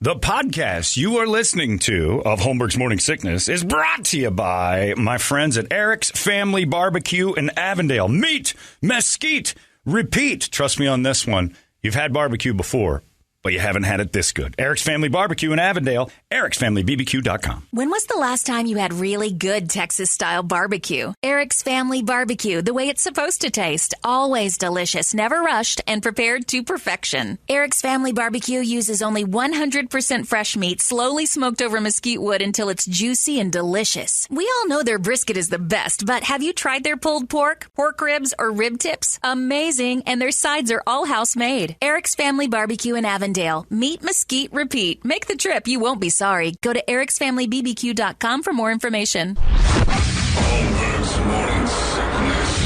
The podcast you are listening to of Holmberg's Morning Sickness is brought to you by my friends at Eric's Family Barbecue in Avondale. Meet, mesquite, repeat. Trust me on this one. You've had barbecue before, but you haven't had it this good. Eric's Family Barbecue in Avondale, ericsfamilybbq.com. When was the last time you had really good Texas-style barbecue? Eric's Family Barbecue, the way it's supposed to taste. Always delicious, never rushed, and prepared to perfection. Eric's Family Barbecue uses only 100% fresh meat, slowly smoked over mesquite wood until it's juicy and delicious. We all know their brisket is the best, but have you tried their pulled pork ribs, or rib tips? Amazing, and their sides are all house-made. Eric's Family Barbecue in Avondale. Meet, mesquite, repeat. Make the trip. You won't be sorry. Go to ericsfamilybbq.com for more information. Holmberg's Morning Sickness.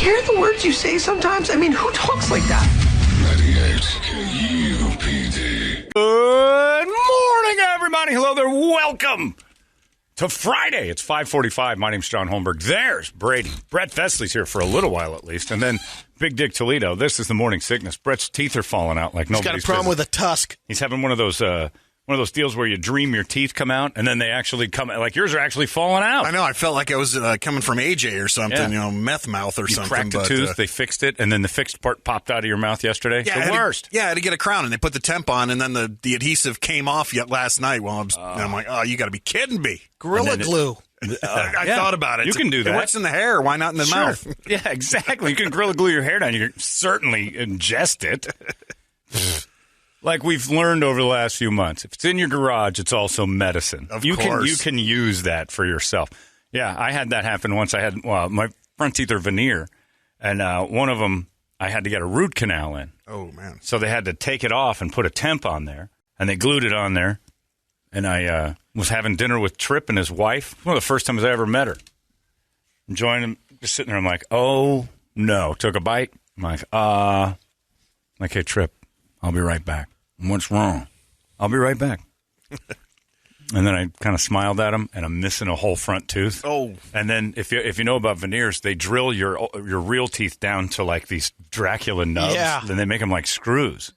Hear the words you say sometimes? I mean, who talks like that? 98 KUPD. Good morning, everybody. Hello there. Welcome to Friday. It's 5:45. My name's John Holmberg. There's Brady. Bret Vesley's here for a little while at least. And then Big Dick Toledo. This is the morning sickness. Bret's teeth are falling out like nobody's He's got a problem with a tusk. He's having one of those deals where you dream your teeth come out and then they actually come, like yours are actually falling out. I know. I felt like I was coming from AJ or something, Yeah. meth mouth or You something. cracked a tooth, they fixed it, and then the fixed part popped out of your mouth yesterday. Yeah, the worst. I had to get a crown, and they put the temp on, and then the adhesive came off yet last night. Well, and I'm like, oh, you got to be kidding me. Gorilla Glue. I Yeah, thought about it. you can do that. It works in the hair. Why not in the mouth? Yeah, exactly. You can Gorilla Glue your hair down. You can certainly ingest it. Like we've learned over the last few months, if it's in your garage, it's also medicine. Of you course. You can use that for yourself. Yeah, I had that happen once. My front teeth are veneer, and one of them, I had to get a root canal in. Oh, man. So they had to take it off and put a temp on there, and they glued it on there. And I was having dinner with Tripp and his wife. One of the first times I ever met her. Enjoying him, just sitting there. I'm like, oh, no. Took a bite. I'm like, hey, Tripp, I'll be right back. What's wrong? I'll be right back. And then I kind of smiled at him, and I'm missing a whole front tooth. Oh. And then if you know about veneers, they drill your real teeth down to like these Dracula nubs. Yeah. Then they make them like screws.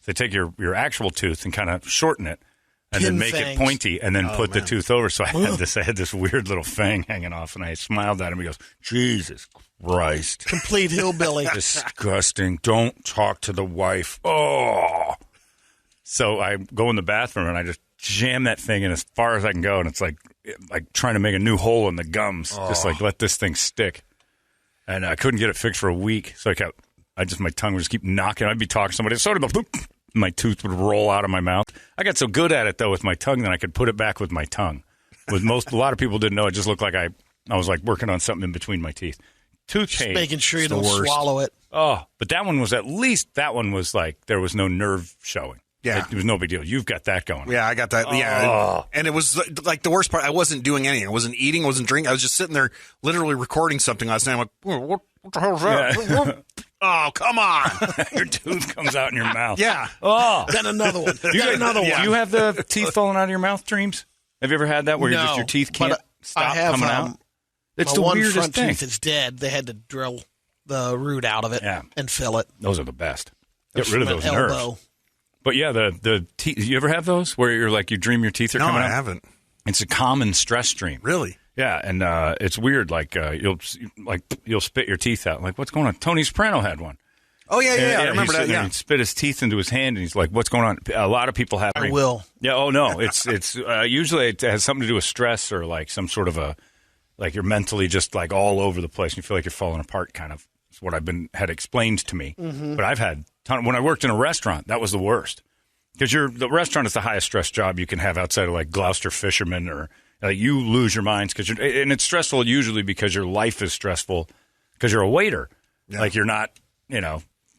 They take your actual tooth and kind of shorten it. And then make it pointy, and then put the tooth over. So I had this weird little fang hanging off, and I smiled at him. He goes, Jesus Christ. Complete hillbilly. Disgusting. Don't talk to the wife. Oh. So I go in the bathroom, and I just jam that thing in as far as I can go, and it's like trying to make a new hole in the gums. Just like let this thing stick. And I couldn't get it fixed for a week, so my tongue would just keep knocking. I'd be talking to somebody, sort of boop. My tooth would roll out of my mouth. I got so good at it, though, with my tongue that I could put it back with my tongue. A lot of people didn't know. It just looked like I was like working on something in between my teeth. Tooth pain. Just making sure you don't swallow it. Oh, but that one was like there was no nerve showing. Yeah. It was no big deal. You've got that going. Yeah, I got that. Yeah. And it was like the worst part. I wasn't doing anything. I wasn't eating. I wasn't drinking. I was just sitting there literally recording something last night. I'm like, what the hell is that? Yeah. Oh, come on. Your tooth comes out in your mouth. Yeah. Oh. Then another one. You have the teeth falling out of your mouth dreams? Have you ever had that where No, your teeth can't stop I have, coming out? It's my the one weirdest front thing. tooth is dead. They had to drill the root out of it and fill it. Those are the best. Get From rid of an those elbow. nerves. But yeah, the teeth. You ever have those where you're like you dream your teeth are coming out? No, I haven't. It's a common stress dream. Really? Yeah, and it's weird. Like you'll spit your teeth out. Like what's going on? Tony Soprano had one. Oh yeah. I remember that. Yeah. He spit his teeth into his hand, and he's like, "What's going on?" A lot of people have. I will. Yeah. Oh no. It's usually it has something to do with stress or like some sort of like you're mentally just like all over the place. And you feel like you're falling apart. Kind of. It's what had explained to me. Mm-hmm. But I've had when I worked in a restaurant, that was the worst because the restaurant is the highest stress job you can have outside of like Gloucester Fisherman or you lose your minds and it's stressful usually because your life is stressful because you're a waiter. Yeah. Like you're not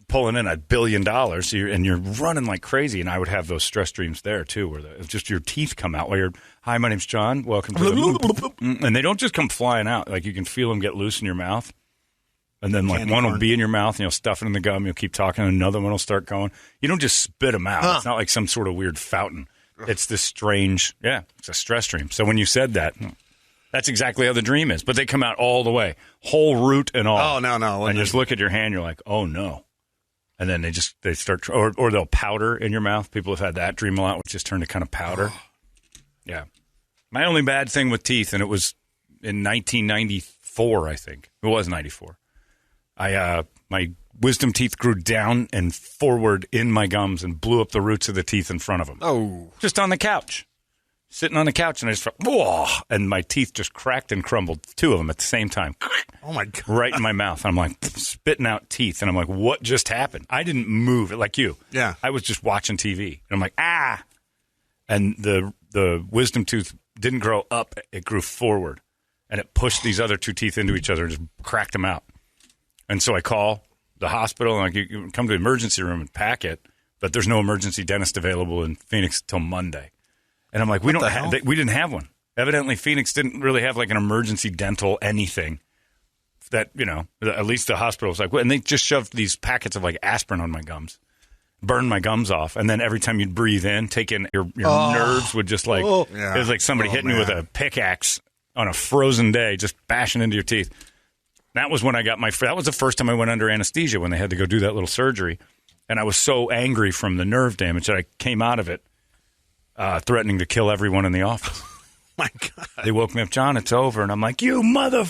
pulling in $1 billion and you're running like crazy. And I would have those stress dreams there too, where just your teeth come out while you're, hi, my name's John. Welcome to the, and they don't just come flying out. Like you can feel them get loose in your mouth. And then like one will be in your mouth and you'll stuff it in the gum. You'll keep talking. And another one will start going. You don't just spit them out. Huh. It's not like some sort of weird fountain. It's this strange, it's a stress dream. So when you said that, that's exactly how the dream is. But they come out all the way, whole root and all. Oh, no. And just look at your hand, you're like, oh, no. And then they start, or they'll powder in your mouth. People have had that dream a lot, which just turned to kind of powder. Yeah. My only bad thing with teeth, and it was in 1994, I think. It was 94. My wisdom teeth grew down and forward in my gums and blew up the roots of the teeth in front of them. Oh. Just on the couch. Sitting on the couch, and I just felt, whoa, and my teeth just cracked and crumbled, 2 of them at the same time. Oh, my God. Right in my mouth. I'm like, spitting out teeth, and I'm like, what just happened? I didn't move it like you. Yeah. I was just watching TV, and I'm like, ah. And the wisdom tooth didn't grow up, it grew forward, and it pushed these other 2 teeth into each other and just cracked them out. And so I call the hospital, and you come to the emergency room and pack it, but there's no emergency dentist available in Phoenix till Monday. And I'm like, we didn't have one. Evidently, Phoenix didn't really have like an emergency dental anything that, at least the hospital was like, and they just shoved these packets of like aspirin on my gums, burned my gums off. And then every time you'd breathe in, take in, your nerves would just like, it was like somebody hitting you with a pickaxe on a frozen day, just bashing into your teeth. That was when I got that was the first time I went under anesthesia when they had to go do that little surgery. And I was so angry from the nerve damage that I came out of it threatening to kill everyone in the office. My God. They woke me up, John, it's over. And I'm like, you mother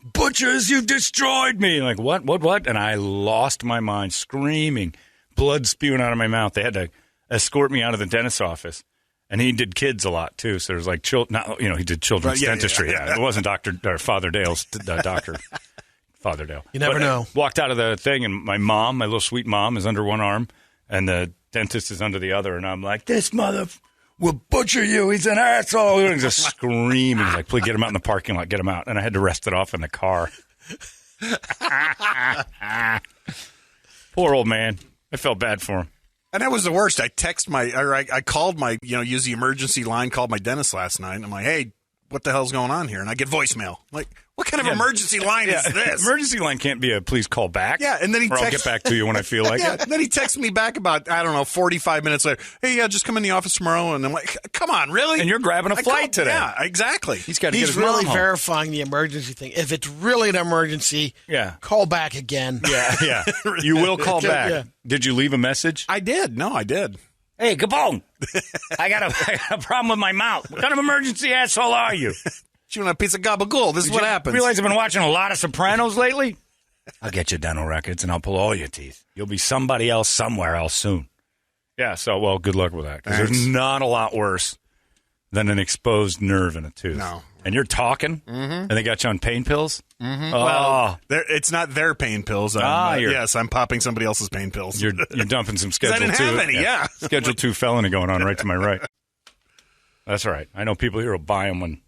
butchers, you destroyed me. Like, what? And I lost my mind, screaming, blood spewing out of my mouth. They had to escort me out of the dentist's office. And he did kids a lot, too. So there's like, he did children's dentistry. Yeah. It wasn't Father Dale's doctor. Father Dale. You never know. Walked out of the thing, and my little sweet mom, is under one arm, and the dentist is under the other. And I'm like, this mother will butcher you. He's an asshole. And he's just screaming. He's like, please get him out in the parking lot. Get him out. And I had to rest it off in the car. Poor old man. I felt bad for him. And that was the worst. I called my, use the emergency line, called my dentist last night. And I'm like, hey, what the hell's going on here? And I get voicemail. I'm like, what kind of emergency line is this? Emergency line can't be a please call back. Yeah, and then I'll get back to you when I feel like it. And then he texted me back about, 45 minutes later. Hey, yeah, just come in the office tomorrow. And I'm like, come on, really? And you're grabbing a flight today. Yeah, exactly. He's got to get his really mom home. verifying the emergency thing. If it's really an emergency, call back again. Yeah. You will call back. Yeah. Did you leave a message? I did. No, I did. Hey, Capone, I got a problem with my mouth. What kind of emergency asshole are you? You want a piece of gabagool. This is what happens. Realize I've been watching a lot of Sopranos lately? I'll get you dental records, and I'll pull all your teeth. You'll be somebody else somewhere else soon. Yeah, so, well, good luck with that. Because there's not a lot worse than an exposed nerve in a tooth. No. And you're talking, and they got you on pain pills? Mm-hmm. Oh. Well, it's not their pain pills. Yes, I'm popping somebody else's pain pills. You're dumping some Schedule 2. I didn't have any, yeah. Schedule 2 felony going on right to my right. That's all right. I know people here will buy them when...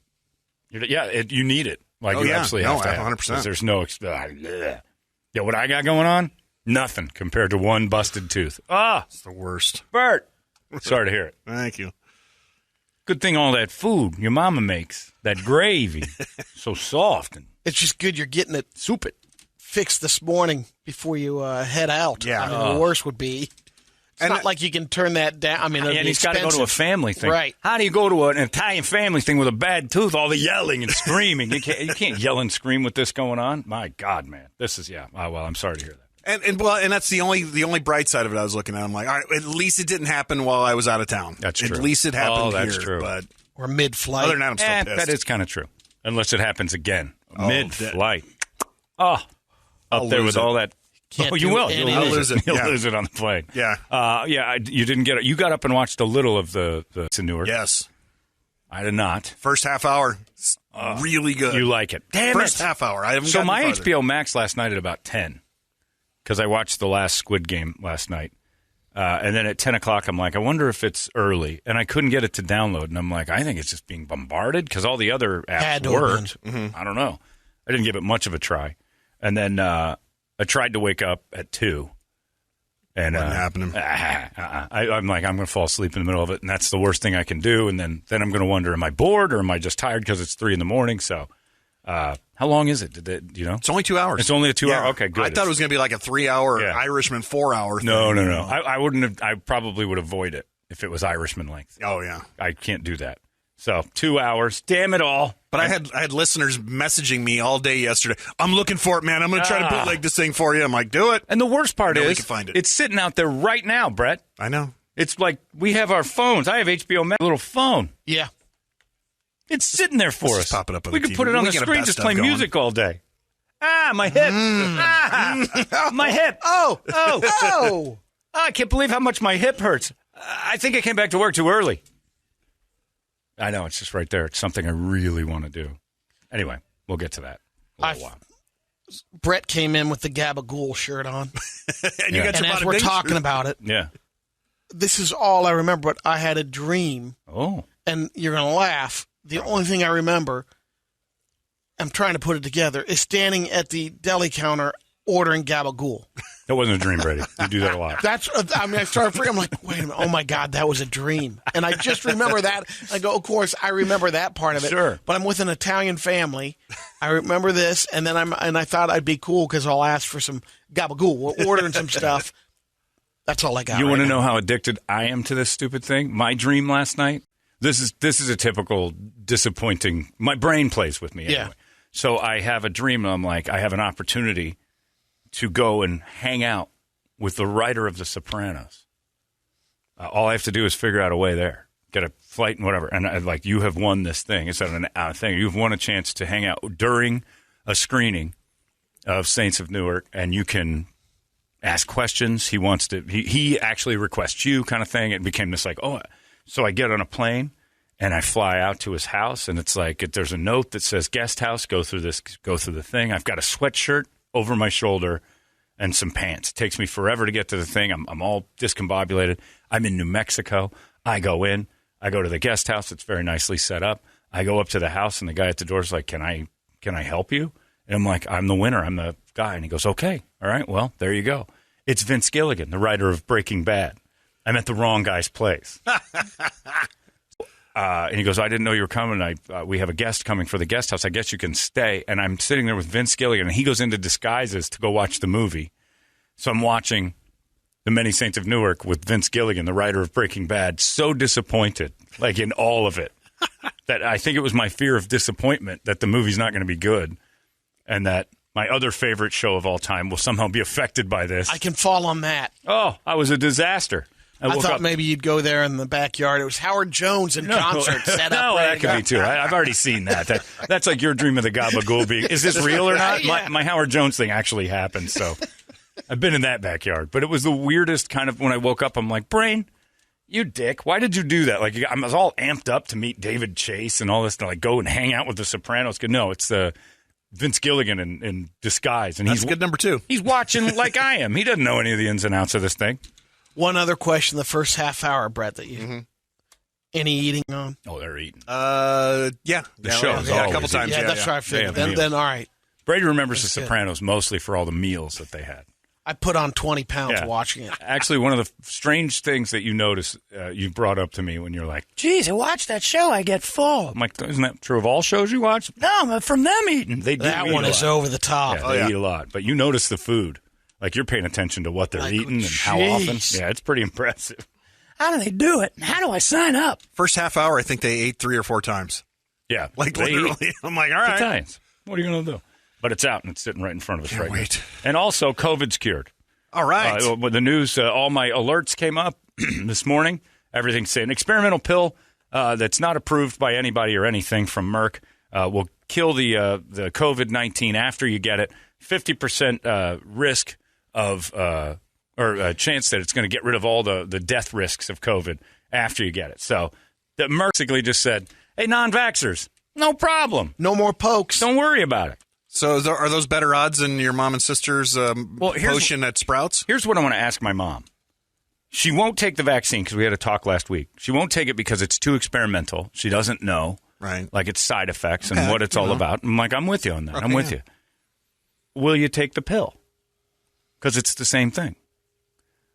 you need it. Like, you absolutely have to have 100%. There's no... Yeah, what I got going on? Nothing compared to one busted tooth. It's the worst. Bert! Sorry to hear it. Thank you. Good thing all that food your mama makes, that gravy, so soft. And it's just good you're getting it fixed this morning before you head out. Yeah. I mean, the worst would be... It's not like you can turn that down. I mean, and he's got to go to a family thing. Right. How do you go to an Italian family thing with a bad tooth, all the yelling and screaming? You can't yell and scream with this going on. My God, man. This is, well, I'm sorry to hear that. And that's the only bright side of it I was looking at. I'm like, all right, at least it didn't happen while I was out of town. That's true. At least it happened that's here. true. But or mid-flight. Other than that, I'm still pissed. That is kind of true. Unless it happens again. Mid-flight. I'll there with all that. You will. You'll lose it. You'll lose it on the plane. Yeah. You didn't get it. You got up and watched a little of the Newark. Yes. I did not. First half hour, really good. You like it. Damn First half hour. I haven't. So my HBO Max last night at about 10, because I watched the last Squid Game last night. And then at 10 o'clock, I'm like, I wonder if it's early. And I couldn't get it to download. And I'm like, I think it's just being bombarded because all the other apps worked. Mm-hmm. I don't know. I didn't give it much of a try. And then I tried to wake up at 2. And wasn't happening. I'm like, I'm going to fall asleep in the middle of it. And that's the worst thing I can do. And then I'm going to wonder, am I bored or am I just tired because it's 3 a.m? So how long is it? Do you know? It's only 2 hours. It's only a 2 hour? Okay, good. I thought it was going to be like a 3-hour Irishman 4-hour thing. No. I wouldn't have. I probably would avoid it if it was Irishman length. Oh, yeah. I can't do that. So 2 hours. Damn it all. But I had listeners messaging me all day yesterday. I'm looking for it, man. I'm going to try to bootleg this thing for you. I'm like, do it. And the worst part Nobody is can find it. It's sitting out there right now, Brett. I know. It's like we have our phones. I have HBO Max, little phone. Yeah. It's sitting there for us. Just pop it up on we the can TV. put it on We the get a screen, best just of play going. music all day. My hip. My hip. Oh. Oh. Oh. I can't believe how much my hip hurts. I think I came back to work too early. I know, it's just right there. It's something I really want to do. Anyway, we'll get to that in a little while. Bret came in with the Gabagool shirt on. And you got And your as bada we're bing talking shirt. about it, Yeah. this is all I remember, but I had a dream, Oh. and you're going to laugh. The only thing I remember, I'm trying to put it together, is standing at the deli counter ordering Gabagool. That wasn't a dream, Brady. You do that a lot. That's, I mean, I started freaking, I'm like, wait a minute, oh my God, that was a dream. And I just remember that. I go, of course, I remember that part of it. Sure. But I'm with an Italian family. I remember this, and then I thought I'd be cool because I'll ask for some Gabagool. We're ordering some stuff. That's all I got. You right want to now. know how addicted I am to this stupid thing? My dream last night. This is a typical disappointing. My brain plays with me anyway. Yeah. So I have a dream, and I'm like, I have an opportunity to go and hang out with the writer of The Sopranos. All I have to do is figure out a way there, get a flight and whatever. And you have won this thing. It's an thing. You've won a chance to hang out during a screening of Saints of Newark, and you can ask questions. He wants to. He actually requests you, kind of thing. It became this like, oh, so I get on a plane and I fly out to his house, and it's like there's a note that says guest house. Go through the thing. I've got a sweatshirt over my shoulder and some pants. It takes me forever to get to the thing. I'm all discombobulated. I'm in New Mexico. I go in. I go to the guest house. It's very nicely set up. I go up to the house, and the guy at the door is like, can I help you? And I'm like, I'm the winner. I'm the guy. And he goes, okay. All right. Well, there you go. It's Vince Gilligan, the writer of Breaking Bad. I'm at the wrong guy's place. And he goes, I didn't know you were coming. We have a guest coming for the guest house. I guess you can stay. And I'm sitting there with Vince Gilligan, and he goes into disguises to go watch the movie. So I'm watching The Many Saints of Newark with Vince Gilligan, the writer of Breaking Bad, so disappointed, like in all of it, that I think it was my fear of disappointment that the movie's not going to be good, and that my other favorite show of all time will somehow be affected by this. I can fall on that. Oh, I was a disaster. I woke thought up. maybe you'd go there in the backyard. It was Howard Jones in concert set up. No, ready that to could go. be too. I've already seen that. That's like your dream of the Gabagool being. Is this real or not? Yeah. My Howard Jones thing actually happened, so I've been in that backyard. But it was the weirdest kind of. When I woke up, I'm like, Brain, you dick. Why did you do that? Like I was all amped up to meet David Chase and all this, to like go and hang out with the Sopranos. No, it's Vince Gilligan in disguise, and That's he's good number 2. He's watching like I am. He doesn't know any of the ins and outs of this thing. One other question: the first half hour, Brett, that you any eating on? Oh, they're eating. Yeah. The show is a always couple times. Yeah, Yeah, that's yeah. what I figured. have Then, meals. all right. Brady remembers That's The good. Sopranos mostly for all the meals that they had. I put on 20 pounds Yeah. watching it. Actually, one of the strange things that you notice, you brought up to me when you're like, geez, I watch that show, I get full. I'm like, isn't that true of all shows you watch? No, but from them eating. They do That eat one a is lot. over the top. Yeah, they eat a lot. But you notice the food. Like, you're paying attention to what they're Like, eating and how often. jeez. Yeah, it's pretty impressive. How do they do it? How do I sign up? First half hour, I think they ate 3 or 4 times. Yeah. Like, they literally. eat. I'm like, all It's right. Italians. What are you going to do? But it's out, and it's sitting right in front of us Can't right wait. now. And also, COVID's cured. All right. With the news, all my alerts came up this morning. Everything's saying experimental pill that's not approved by anybody or anything from Merck will kill the COVID-19 after you get it. 50% risk of or a chance that it's going to get rid of all the death risks of COVID after you get it. So the Merck basically just said, hey, non-vaxxers, no problem. No more pokes. Don't worry about it. So are those better odds than your mom and sister's here's potion at Sprouts? Here's what I want to ask my mom. She won't take the vaccine because we had a talk last week. She won't take it because it's too experimental. She doesn't know, Right. like its side effects and what it's all about. I'm like, I'm with you on that. I'm with you. Will you take the pill? Because it's the same thing.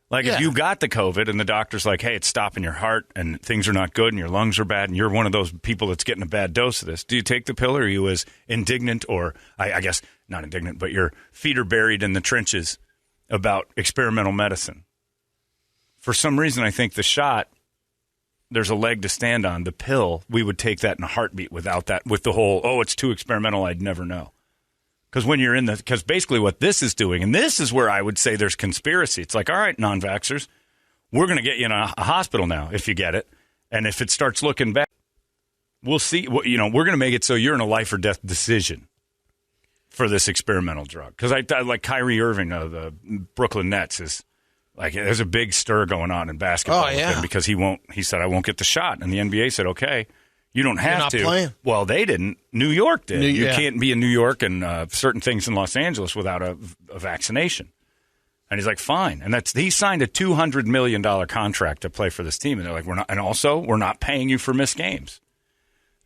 Like if you got the COVID and the doctor's like, hey, it's stopping your heart and things are not good and your lungs are bad and you're one of those people that's getting a bad dose of this, do you take the pill or are you as indignant or, I guess, not indignant, but your feet are buried in the trenches about experimental medicine? For some reason, I think the shot there's a leg to stand on. The pill, we would take that in a heartbeat without that, with the whole, it's too experimental, I'd never know. Because when you're because basically what this is doing, and this is where I would say there's conspiracy. It's like, all right, non-vaxxers, we're going to get you in a hospital now if you get it. And if it starts looking bad, we'll see. We're going to make it so you're in a life or death decision for this experimental drug. Because I like Kyrie Irving of the Brooklyn Nets is like, there's a big stir going on in basketball with him because he said, I won't get the shot. And the NBA said, okay. You don't have to. Playing. Well, they didn't. New York did. You can't be in New York and certain things in Los Angeles without a vaccination. And he's like, fine. And he signed a $200 million contract to play for this team. And they're like, we're not paying you for missed games.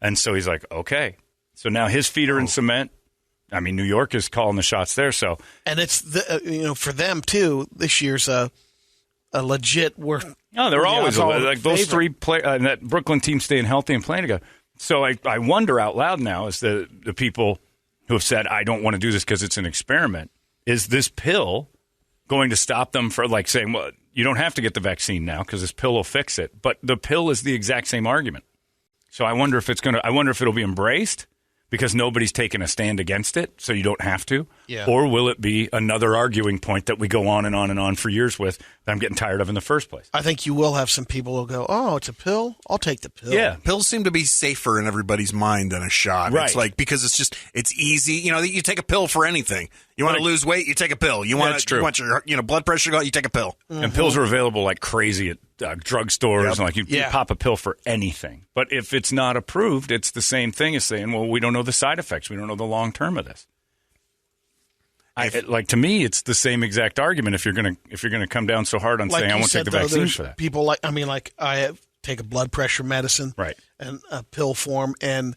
And so he's like, okay. So now his feet are in cement. I mean, New York is calling the shots there. So, and it's for them too. This year's a legit work. No, they're always like those three and that Brooklyn team staying healthy and playing together. So I wonder out loud now, is the people who have said, I don't want to do this because it's an experiment, is this pill going to stop them for like saying, well, you don't have to get the vaccine now because this pill will fix it. But the pill is the exact same argument. So I wonder if it'll be embraced because nobody's taken a stand against it, so you don't have to. Yeah. Or will it be another arguing point that we go on and on and on for years with that I'm getting tired of in the first place? I think you will have some people who'll go, it's a pill? I'll take the pill. Yeah. Pills seem to be safer in everybody's mind than a shot. Right. It's like, because it's easy. You take a pill for anything. You want to lose weight, you take a pill. You want your blood pressure to go, you take a pill. Mm-hmm. And pills are available like crazy at drugstores. And like you pop a pill for anything. But if it's not approved, it's the same thing as saying, well, we don't know the side effects. We don't know the long term of this. To me, it's the same exact argument. If you're gonna come down so hard on saying I won't take the vaccine for that, people I take a blood pressure medicine, right, and a pill form, and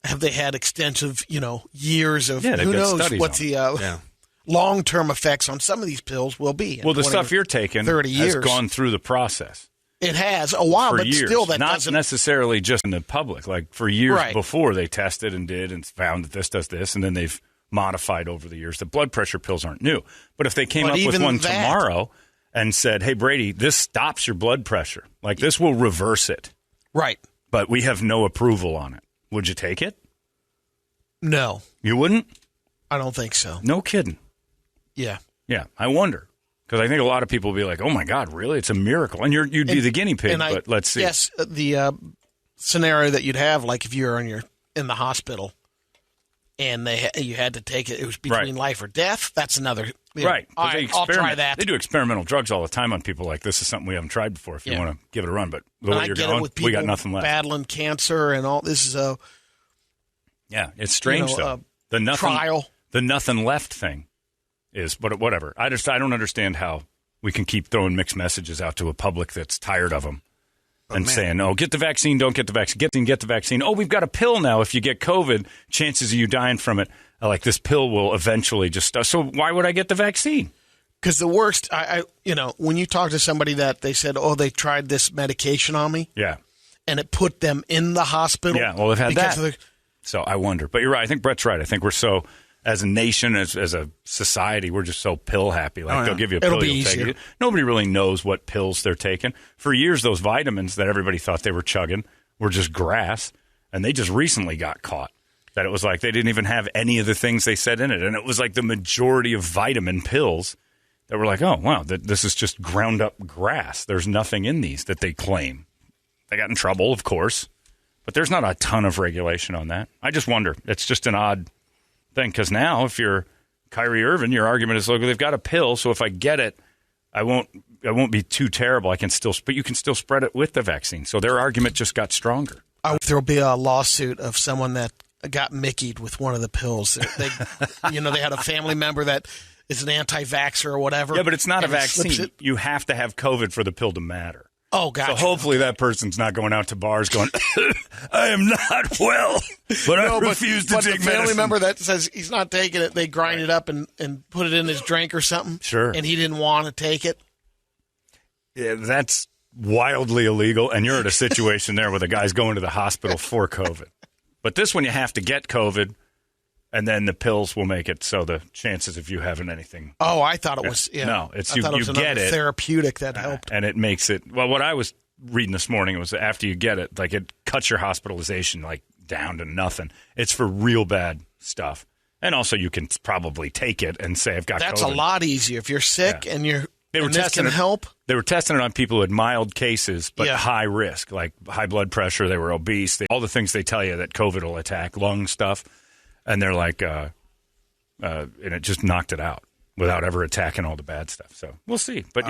have they had extensive, years of who knows what the long term effects on some of these pills will be? Well, the stuff you're taking 30 years has gone through the process. It has a while, but years. Still, that not doesn't necessarily just in the public. Like for years before, they tested and did and found that this does this, and then they've modified over the years. The blood pressure pills aren't new. But if they came up with one tomorrow and said, hey, Brady, this stops your blood pressure. Like this will reverse it. Right. But we have no approval on it. Would you take it? No. You wouldn't? I don't think so. No kidding. Yeah. Yeah. I wonder. Because I think a lot of people will be like, oh, my God, really? It's a miracle. And you'd be the guinea pig, but let's see. Yes, the scenario that you'd have, like if you're in the hospital and you had to take it, it was between life or death. That's another. Right. I'll try that. They do experimental drugs all the time on people like this is something we haven't tried before if you want to give it a run. But the way you're going, we got nothing left. Battling cancer and all this is a. Yeah, it's strange, though. The nothing left thing is, but whatever. I don't understand how we can keep throwing mixed messages out to a public that's tired of them saying, oh, get the vaccine, don't get the vaccine, get the vaccine. Oh, we've got a pill now. If you get COVID, chances of you dying from it, like this pill will eventually just. So why would I get the vaccine? Because the worst, when you talk to somebody that they said, oh, they tried this medication on me. Yeah. And it put them in the hospital. Yeah, well, they've had that. So I wonder. But you're right. I think Bret's right. I think we're so, as a nation, as a society, we're just so pill happy. Like they'll give you a pill, you'll take it. Nobody really knows what pills they're taking. For years, those vitamins that everybody thought they were chugging were just grass. And they just recently got caught. That it was like they didn't even have any of the things they said in it. And it was like the majority of vitamin pills that were like, oh, wow, this is just ground up grass. There's nothing in these that they claim. They got in trouble, of course. But there's not a ton of regulation on that. I just wonder. It's just an odd thing. Because now, if you're Kyrie Irving, your argument is, look, they've got a pill, so if I get it, I won't be too terrible. But you can still spread it with the vaccine. So their argument just got stronger. There'll be a lawsuit of someone that got Mickey'd with one of the pills. They had a family member that is an anti-vaxxer or whatever. Yeah, but it's not a vaccine. You have to have COVID for the pill to matter. Oh, gotcha. So hopefully that person's not going out to bars going, I am not well, but I refuse to take medicine. But the family member that says he's not taking it, they grind it up and put it in his drink or something. Sure. And he didn't want to take it. Yeah, that's wildly illegal. And you're at a situation there where the guy's going to the hospital for COVID. But this one you have to get COVID, and then the pills will make it so the chances of you having anything. Oh, I thought it was. Yeah. No, it's I thought it was you get it. Therapeutic that helped, and it makes it. Well, what I was reading this morning, it was after you get it, like it cuts your hospitalization like down to nothing. It's for real bad stuff. And also you can probably take it and say, I've got That's COVID. A lot easier. If you're sick and this can help. They were testing it on people who had mild cases, but high risk, like high blood pressure. They were obese. All the things they tell you that COVID will attack, lung stuff. And they're like, and it just knocked it out without ever attacking all the bad stuff. So we'll see. But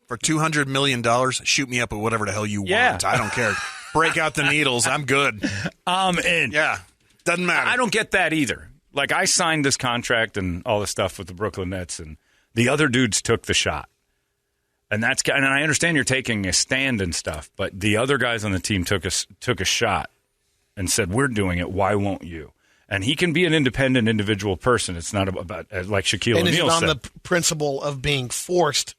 for $200 million, shoot me up with whatever the hell you want. I don't care. Break out the needles. I'm good. I'm in. Yeah. Doesn't matter. I don't get that either. Like, I signed this contract and all this stuff with the Brooklyn Nets, and the other dudes took the shot. And I understand you're taking a stand and stuff, but the other guys on the team took a shot and said, we're doing it. Why won't you? And he can be an independent individual person. It's not about like Shaquille O'Neal said. And it's on the principle of being forced.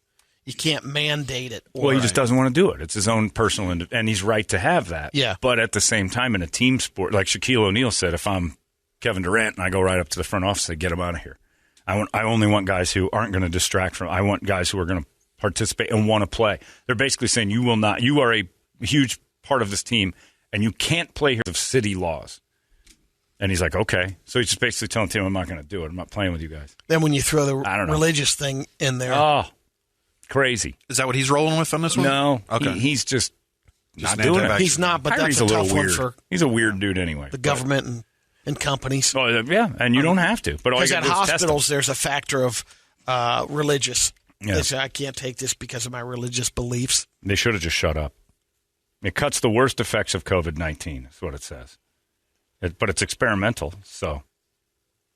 You can't mandate it. Well, he just doesn't want to do it. It's his own personal, and he's right to have that. Yeah. But at the same time, in a team sport, like Shaquille O'Neal said, if I'm Kevin Durant and I go right up to the front office and say, get him out of here. I only want guys who aren't going to distract from. I want guys who are going to participate and want to play. They're basically saying you will not. You are a huge part of this team, and you can't play here of city laws. And he's like, okay. So he's just basically telling the team, I'm not going to do it. I'm not playing with you guys. Then when you throw the religious thing in there. Oh, crazy. Is that what he's rolling with on this one? No. Okay. He's just not doing it. He's not, but Kyrie's that's a tough little one weird. for He's a weird dude anyway. the government and companies. Oh, yeah, and you don't have to. But all you Because got at to do is test hospitals, them. there's a factor of religious. Yeah. They say, I can't take this because of my religious beliefs. They should have just shut up. It cuts the worst effects of COVID-19, is what it says. But it's experimental. So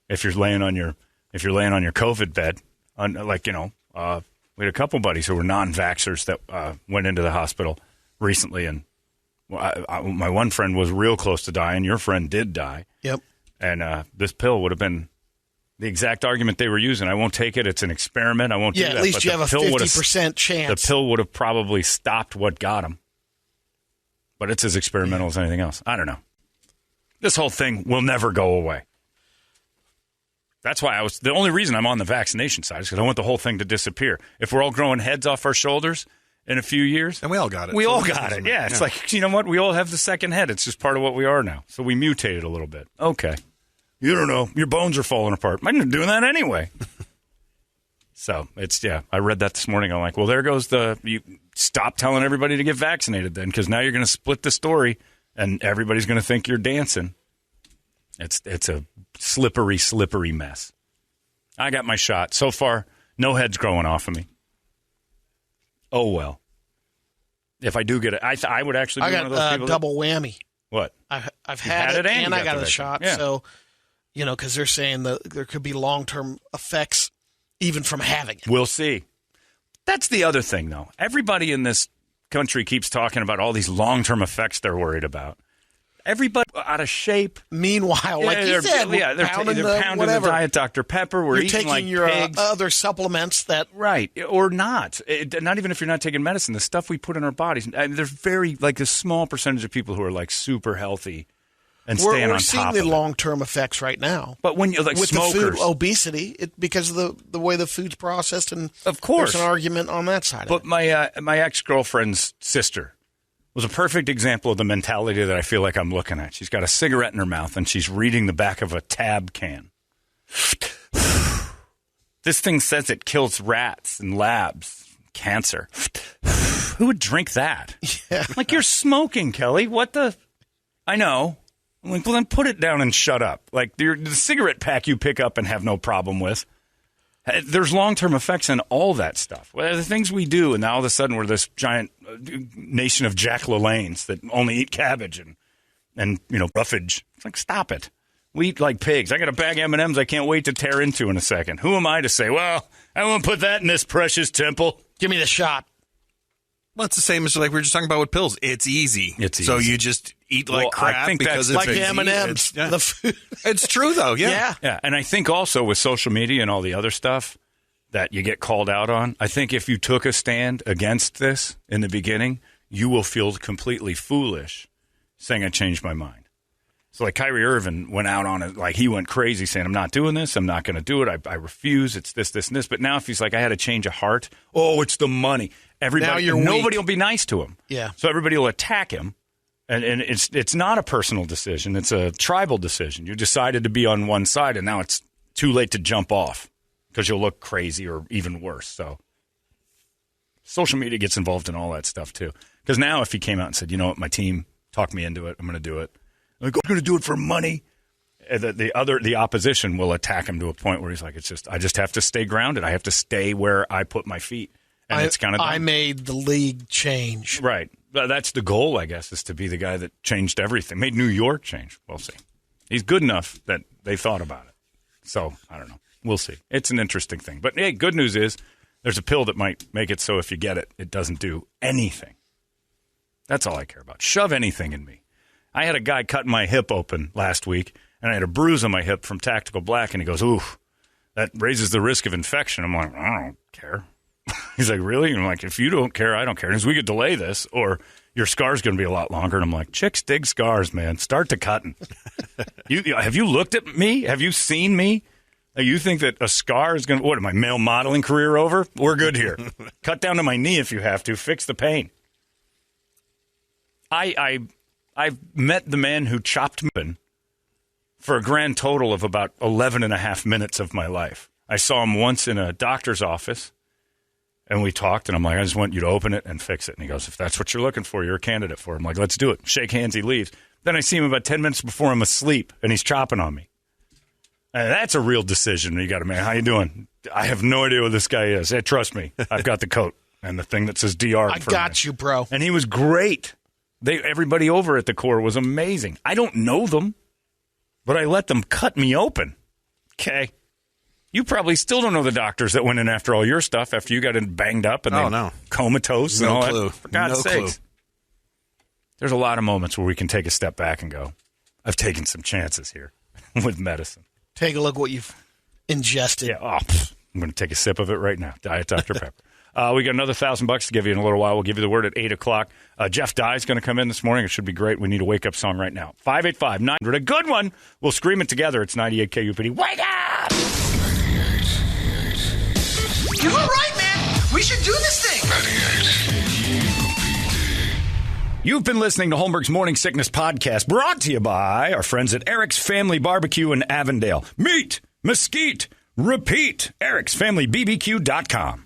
if you're laying on your COVID bed, we had a couple buddies who were non-vaxxers that went into the hospital recently, and my one friend was real close to dying. Your friend did die. Yep. And this pill would have been the exact argument they were using. I won't take it. It's an experiment. I won't do that. Yeah, at least but you have a 50% chance. The pill would have probably stopped what got him. But it's as experimental as anything else. I don't know. This whole thing will never go away. That's why the only reason I'm on the vaccination side is because I want the whole thing to disappear. If we're all growing heads off our shoulders in a few years. And we all got it. We all got it. Yeah. It's like, you know what? We all have the second head. It's just part of what we are now. So we mutated a little bit. Okay. You don't know. Your bones are falling apart. I'm doing that anyway. So I read that this morning. I'm like, well, there goes you stop telling everybody to get vaccinated then, because now you're going to split the story and everybody's going to think you're dancing. It's a slippery mess. I got my shot. So far, no head's growing off of me. Oh, well. If I do get it, I would actually be one of those people. I got double whammy. What? I've had it and I got the shot. Yeah. So, because they're saying that there could be long-term effects even from having it. We'll see. That's the other thing, though. Everybody in this country keeps talking about all these long-term effects they're worried about. Everybody out of shape. Meanwhile, like you said, they're pounding the Diet Dr. Pepper. We're You're eating taking like your pigs. Other supplements that... Right, or not. Not even if you're not taking medicine. The stuff we put in our bodies. There's a small percentage of people who are like super healthy and staying on top of it. We're seeing the long-term effects right now. But when you're like with smokers. the food obesity, because of the way the food's processed, and of course, there's an argument on that side but of it. my ex-girlfriend's sister was a perfect example of the mentality that I feel like I'm looking at. She's got a cigarette in her mouth, and she's reading the back of a Tab can. This thing says it kills rats and labs, cancer. Who would drink that? Yeah. Like, you're smoking, Kelly. What the? I know. I'm like, well, then put it down and shut up. Like, the cigarette pack you pick up and have no problem with. There's long-term effects in all that stuff. Well, the things we do, and now all of a sudden we're this giant nation of Jack LaLannes that only eat cabbage and roughage. It's like, stop it. We eat like pigs. I got a bag of M&Ms I can't wait to tear into in a second. Who am I to say, well, I won't put that in this precious temple? Give me the shot. Well, it's the same as like we were just talking about with pills. It's easy. So you just eat like crap I think because that's it's like easy. M&Ms. The food. It's true, though. Yeah. Yeah, and I think also with social media and all the other stuff that you get called out on, I think if you took a stand against this in the beginning, you will feel completely foolish saying I changed my mind. So like Kyrie Irving went out on it, like he went crazy saying, I'm not doing this. I'm not going to do it. I refuse. It's this, and this. But now if he's like, I had a change of heart. Oh, it's the money. Nobody will be nice to him. Yeah. So everybody will attack him. And it's not a personal decision. It's a tribal decision. You decided to be on one side, and now it's too late to jump off because you'll look crazy or even worse. So social media gets involved in all that stuff too. Because now if he came out and said, you know what, my team talked me into it, I'm going to do it. I'm going to do it for money. The opposition will attack him to a point where he's like, I just have to stay grounded. I have to stay where I put my feet. And it's kind of I made the league change. Right. That's the goal, I guess, is to be the guy that changed everything. Made New York change. We'll see. He's good enough that they thought about it. So, I don't know. We'll see. It's an interesting thing. But, hey, good news is there's a pill that might make it so if you get it, it doesn't do anything. That's all I care about. Shove anything in me. I had a guy cutting my hip open last week, and I had a bruise on my hip from Tactical Black, and he goes, ooh, that raises the risk of infection. I'm like, I don't care. He's like, really? And I'm like, if you don't care, I don't care. Because we could delay this, or your scar's going to be a lot longer. And I'm like, chicks dig scars, man. Start to cutting. Have you looked at me? Have you seen me? You think that a scar is going to, what, my male modeling career over? We're good here. Cut down to my knee if you have to. Fix the pain. I've met the man who chopped me for a grand total of about 11 and a half minutes of my life. I saw him once in a doctor's office. And we talked, and I'm like, I just want you to open it and fix it. And he goes, if that's what you're looking for, you're a candidate for it. I'm like, let's do it. Shake hands, he leaves. Then I see him about 10 minutes before I'm asleep, and he's chopping on me. And that's a real decision you got to make. How you doing? I have no idea what this guy is. Hey, trust me, I've got the coat and the thing that says DR. I got you, bro. And he was great. Everybody over at the Corps was amazing. I don't know them, but I let them cut me open. Okay. You probably still don't know the doctors that went in after all your stuff after you got banged up and comatose and all that. For God's sakes. There's a lot of moments where we can take a step back and go, I've taken some chances here with medicine. Take a look what you've ingested. Yeah, I'm going to take a sip of it right now. Diet Dr. Pepper. We got another $1,000 to give you in a little while. We'll give you the word at 8 o'clock. Jeff Dye's going to come in this morning. It should be great. We need a wake-up song right now. 585-900. A good one. We'll scream it together. It's 98 KUPD. Wake up! You were right, man. We should do this thing. 98 You've been listening to Holmberg's Morning Sickness Podcast, brought to you by our friends at Eric's Family Barbecue in Avondale. Meet, mesquite, repeat. Eric'sFamilyBBQ.com.